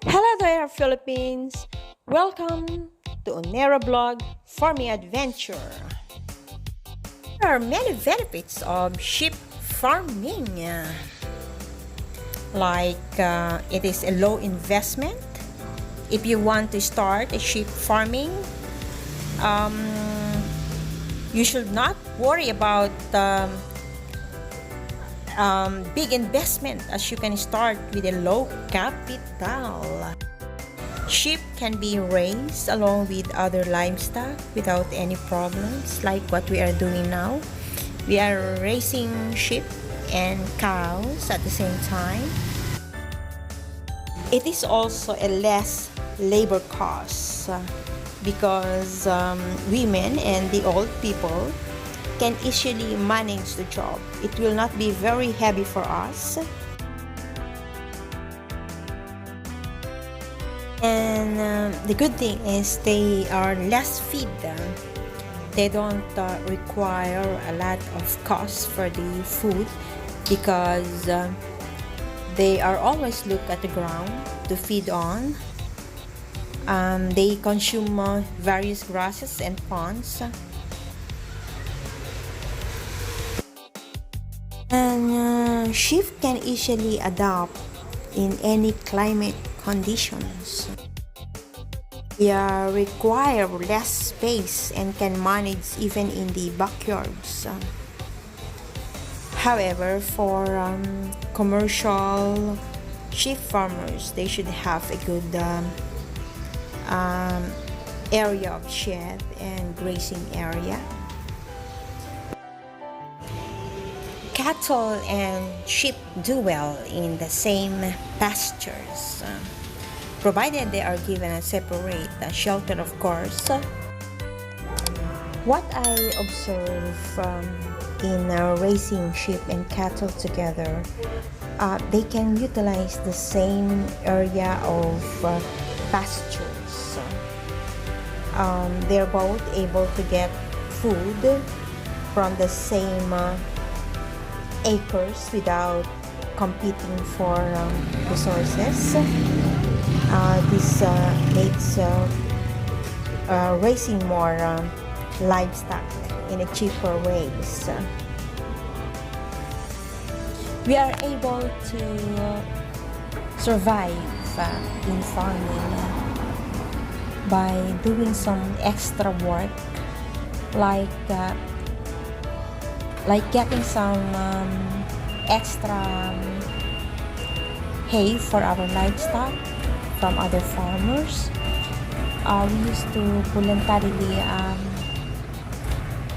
Hello there, Philippines! Welcome to Onera Blog Farming Adventure. There are many benefits of sheep farming. It is a low investment. If you want to start a sheep farming, you should not worry about big investment, as you can start with a low capital. Sheep can be raised along with other livestock without any problems, like what we are doing now. We are raising sheep and cows at the same time. It is also a less labor cost because women and the old people can easily manage the job. It will not be very heavy for us. And the good thing is they are less feed. They don't require a lot of cost for the food because they are always look at the ground to feed on. They consume various grasses and ponds. And sheep can easily adapt in any climate conditions. They require less space and can manage even in the backyards. However, for commercial sheep farmers, they should have a good area of shed and grazing area. Cattle and sheep do well in the same pastures, provided they are given a separate shelter, of course. What I observe in raising sheep and cattle together, they can utilize the same area of pastures. They're both able to get food from the same acres without competing for resources. This makes raising more livestock in a cheaper ways. We are able to survive in farming by doing some extra work, like getting some extra hay for our livestock from other farmers. We used to voluntarily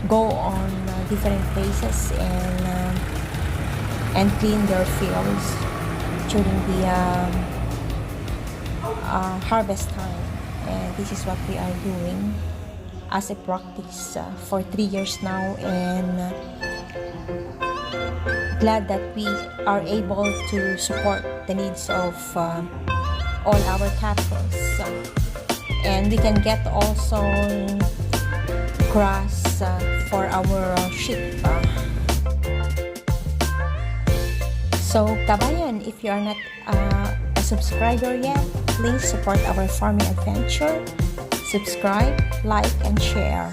go on different places and clean their fields during the harvest time. And this is what we are doing as a practice for 3 years now, and glad that we are able to support the needs of all our cattle, and we can get also grass for our sheep. So kabayan, if you are not a subscriber yet, please support our farming adventure. Subscribe, like, and share.